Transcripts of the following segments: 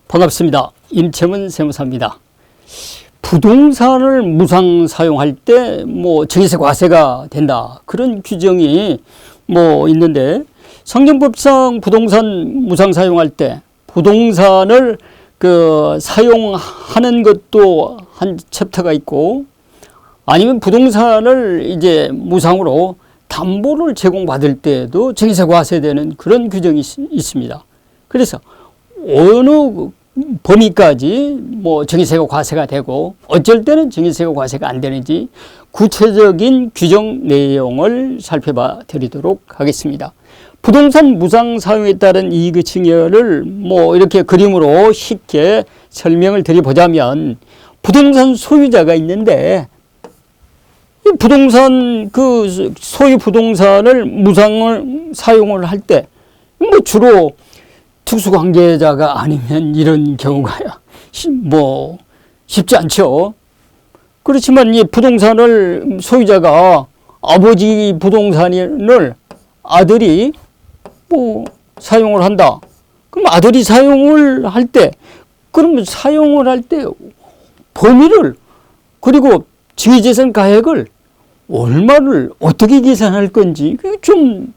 반갑습니다. 임채문 세무사입니다. 부동산을 무상 사용할 때 증여세 과세가 된다, 그런 규정이 있는데, 상정법상 부동산 무상 사용할 때 부동산을 사용하는 것도 한 챕터가 있고, 아니면 부동산을 이제 무상으로 담보를 제공받을 때도 증여세 과세되는 그런 규정이 있습니다. 그래서 어느 범위까지 증여세가 과세가 되고 어쩔 때는 증여세가 과세가 안 되는지 구체적인 규정 내용을 살펴봐 드리도록 하겠습니다. 부동산 무상 사용에 따른 이익의 증여를 이렇게 그림으로 쉽게 설명을 드려보자면, 부동산 소유자가 있는데 이 부동산 소유 부동산을 무상을 사용을 할 때 주로 특수관계자가 아니면 이런 경우가 쉽지 않죠. 그렇지만 이 부동산을 소유자가 아버지 부동산을 아들이 사용을 한다. 그럼 아들이 사용을 할 때, 그러면 사용을 할 때 범위를, 그리고 증여재산 가액을 얼마를 어떻게 계산할 건지 좀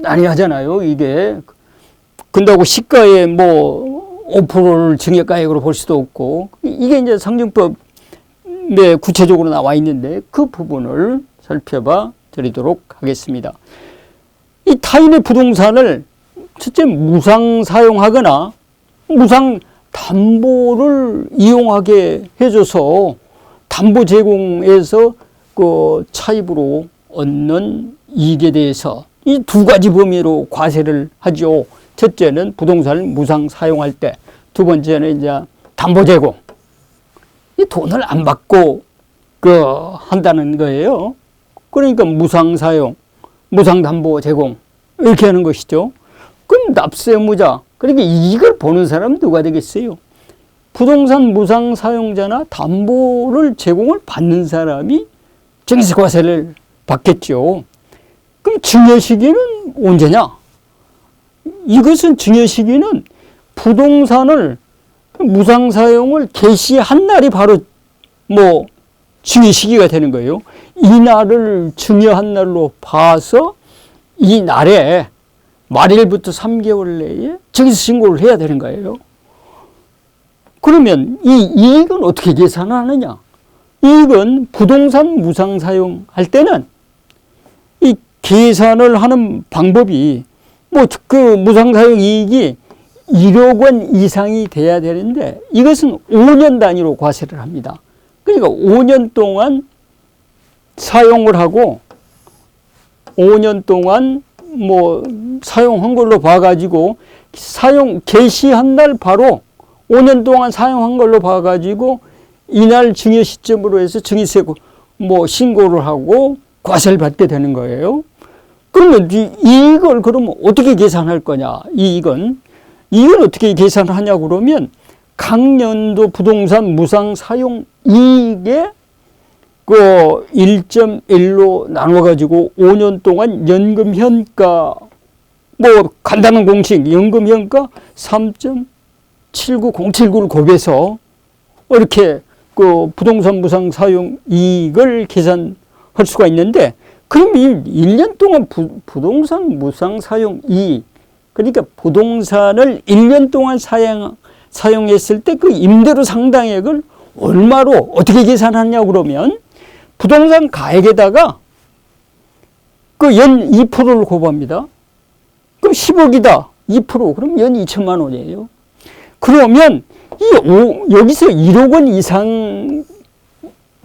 난해하잖아요, 이게. 근다고 시가에 5%를 증여가액으로 볼 수도 없고, 이게 이제 상정법에 구체적으로 나와 있는데 그 부분을 살펴봐 드리도록 하겠습니다. 이 타인의 부동산을 첫째 무상 사용하거나 무상 담보를 이용하게 해줘서 담보 제공에서 차입으로 얻는 이익에 대해서 이 두 가지 범위로 과세를 하죠. 첫째는 부동산을 무상 사용할 때, 두 번째는 이제 담보 제공. 이 돈을 안 받고 한다는 거예요. 그러니까 무상 사용, 무상 담보 제공 이렇게 하는 것이죠. 그럼 납세의무자, 그러니까 이걸 보는 사람은 누가 되겠어요? 부동산 무상 사용자나 담보를 제공을 받는 사람이 증여세 과세를 받겠죠. 그럼 증여 시기는 언제냐? 이것은 증여 시기는 부동산을 무상 사용을 개시한 날이 바로 증여 시기가 되는 거예요. 이 날을 증여한 날로 봐서 이 날에 말일부터 3개월 내에 증여세 신고를 해야 되는 거예요. 그러면 이 이익은 어떻게 계산하느냐? 이익은 부동산 무상 사용할 때는 이 계산을 하는 방법이 무상 사용 이익이 1억 원 이상이 돼야 되는데, 이것은 5년 단위로 과세를 합니다. 그러니까 5년 동안 사용을 하고 5년 동안 사용한 걸로 봐가지고 개시한 날 바로 5년 동안 사용한 걸로 봐가지고 이날 증여 시점으로 해서 증여세 신고를 하고 과세를 받게 되는 거예요. 그러면 이익을 그러면 어떻게 계산할 거냐? 이익은 어떻게 계산하냐 그러면, 각 연도 부동산 무상 사용 이익의 1.1로 나눠가지고 5년 동안 연금 현가, 간단한 공식, 연금 현가 3.79079를 곱해서 이렇게 부동산 무상 사용 이익을 계산할 수가 있는데, 그럼 이 1년 동안 부동산 무상 사용 이익, 그러니까 부동산을 1년 동안 사용했을 때 그 임대료 상당액을 얼마로 어떻게 계산하냐 그러면, 부동산 가액에다가 연 2%를 곱합니다. 그럼 10억이다. 2%. 그럼 연 2천만 원이에요. 그러면 여기서 1억 원 이상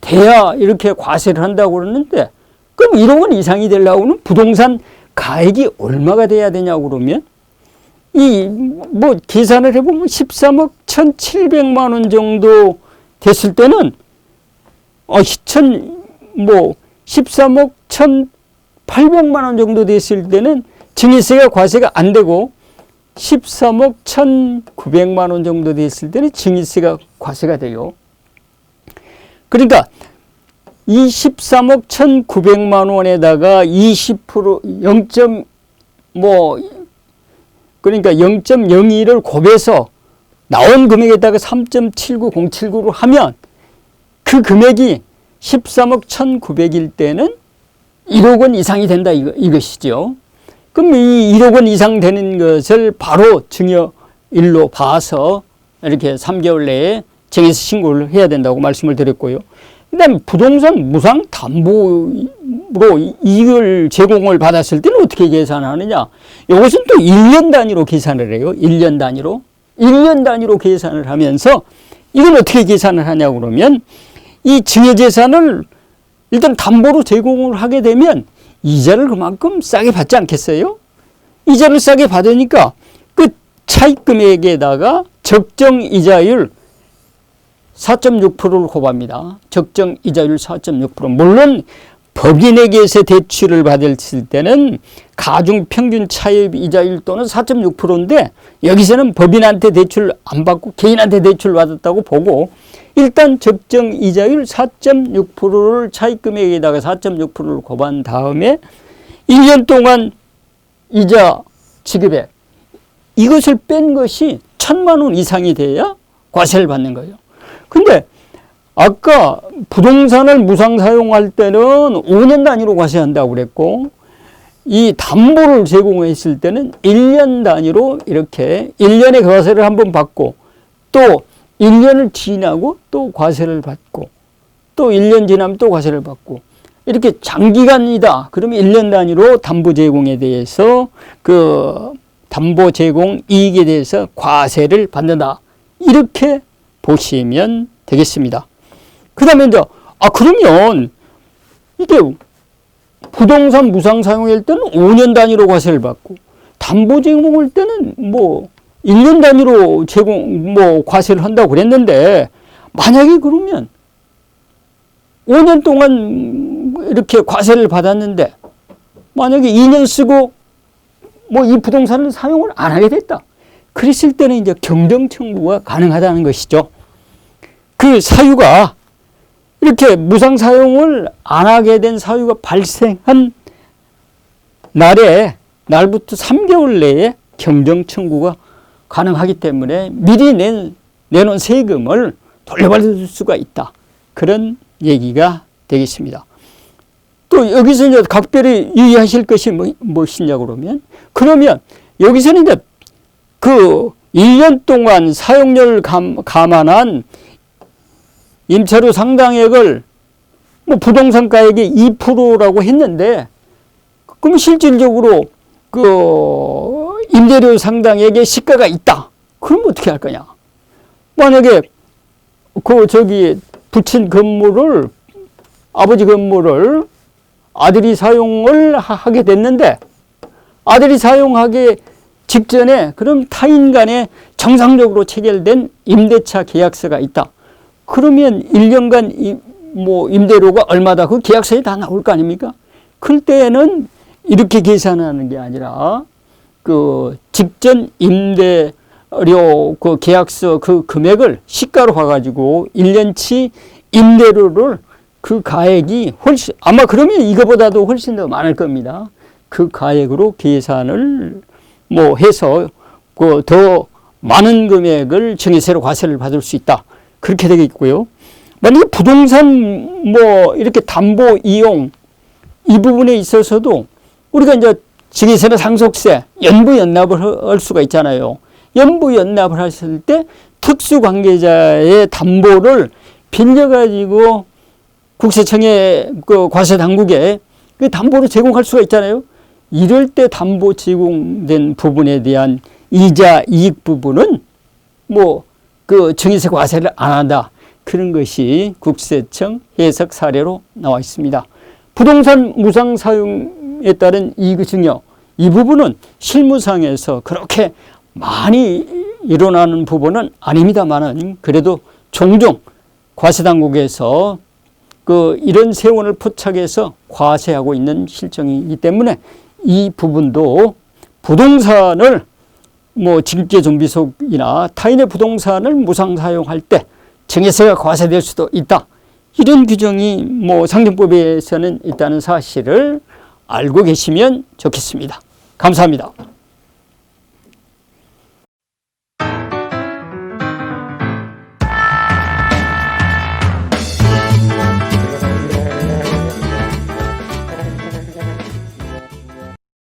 돼야 이렇게 과세를 한다고 그러는데, 그럼 1억 원 이상이 되려고는 부동산 가액이 얼마가 돼야 되냐고 그러면, 계산을 해보면 13억 1,700만 원 정도 됐을 때는 13억 1,800만 원 정도 됐을 때는 증여세가 과세가 안 되고, 13억 1,900만 원 정도 됐을 때는 증여세가 과세가 돼요. 그러니까 이 13억 1,900만 원에다가 20% 그러니까 0.02를 곱해서 나온 금액에다가 3.79079를 하면 그 금액이 13억 1,900일 때는 1억 원 이상이 된다 이것이죠. 그럼 이 1억 원 이상 되는 것을 바로 증여일로 봐서 이렇게 3개월 내에 정해서 신고를 해야 된다고 말씀을 드렸고요. 그 다음에 부동산 무상 담보로 이익을 제공을 받았을 때는 어떻게 계산하느냐. 이것은 또 1년 단위로 계산을 해요. 1년 단위로. 1년 단위로 계산을 하면서 이건 어떻게 계산을 하냐고 그러면 이 증여재산을 일단 담보로 제공을 하게 되면 이자를 그만큼 싸게 받지 않겠어요? 이자를 싸게 받으니까 그 차익 금액에다가 적정 이자율 4.6%를 곱합니다. 적정 이자율 4.6%. 물론 법인에게서 대출을 받았을 때는 가중 평균 차입 이자율 또는 4.6%인데 여기서는 법인한테 대출 안 받고 개인한테 대출 받았다고 보고 일단 적정 이자율 4.6%를 차입금액에다가 4.6%를 곱한 다음에 1년 동안 이자 지급액 이것을 뺀 것이 1,000만 원 이상이 돼야 과세를 받는 거예요. 근데 아까 부동산을 무상 사용할 때는 5년 단위로 과세한다고 그랬고 이 담보를 제공했을 때는 1년 단위로 이렇게 1년에 과세를 한번 받고 또 1년을 지나고 또 과세를 받고 또 1년 지나면 또 과세를 받고 이렇게 장기간이다. 그러면 1년 단위로 담보 제공에 대해서 그 담보 제공 이익에 대해서 과세를 받는다. 이렇게 보시면 되겠습니다. 그 다음에 이제, 그러면 이게 부동산 무상 사용할 때는 5년 단위로 과세를 받고 담보 제공할 때는 뭐 1년 단위로 과세를 한다고 그랬는데 만약에 그러면 5년 동안 이렇게 과세를 받았는데 만약에 2년 쓰고 이 부동산을 사용을 안 하게 됐다. 그랬을 때는 이제 경정 청구가 가능하다는 것이죠. 그 사유가 이렇게 무상 사용을 안 하게 된 사유가 발생한 날부터 3개월 내에 경정 청구가 가능하기 때문에 미리 내놓은 세금을 돌려받을 수가 있다. 그런 얘기가 되겠습니다. 또 여기서 이제 각별히 유의하실 것이 무엇이냐고 그러면 여기서는 이제 그 1년 동안 사용료를 감안한 임차료 상당액을 부동산 가액의 2%라고 했는데 그럼 실질적으로 그 임대료 상당액의 시가가 있다. 그럼 어떻게 할 거냐? 만약에 붙인 건물을 아버지 건물을 아들이 사용을 하게 됐는데 아들이 사용하기 직전에 그럼 타인 간에 정상적으로 체결된 임대차 계약서가 있다. 그러면 1년간 임대료가 얼마다 그 계약서에 다 나올 거 아닙니까? 그럴 때에는 이렇게 계산하는 게 아니라 그 직전 임대료 그 계약서 그 금액을 시가로 봐가지고 1년치 임대료를 그 가액이 아마 그러면 이거보다도 훨씬 더 많을 겁니다. 그 가액으로 계산을 해서 더 많은 금액을 증여세로 과세를 받을 수 있다. 그렇게 되겠고요. 만약에 부동산 이렇게 담보 이용 이 부분에 있어서도 우리가 이제 증여세나 상속세 연부 연납을 할 수가 있잖아요. 연부 연납을 했을 때 특수관계자의 담보를 빌려가지고 국세청의 그 과세당국에 그 담보를 제공할 수가 있잖아요. 이럴 때 담보 제공된 부분에 대한 이자 이익 부분은 그 증여세 과세를 안 한다. 그런 것이 국세청 해석 사례로 나와 있습니다. 부동산 무상 사용에 따른 이익 증여 이 부분은 실무상에서 그렇게 많이 일어나는 부분은 아닙니다만은 그래도 종종 과세당국에서 이런 세원을 포착해서 과세하고 있는 실정이기 때문에 이 부분도 부동산을 징계존비속이나 타인의 부동산을 무상 사용할 때 증여세가 과세될 수도 있다. 이런 규정이 상정법에서는 있다는 사실을 알고 계시면 좋겠습니다. 감사합니다.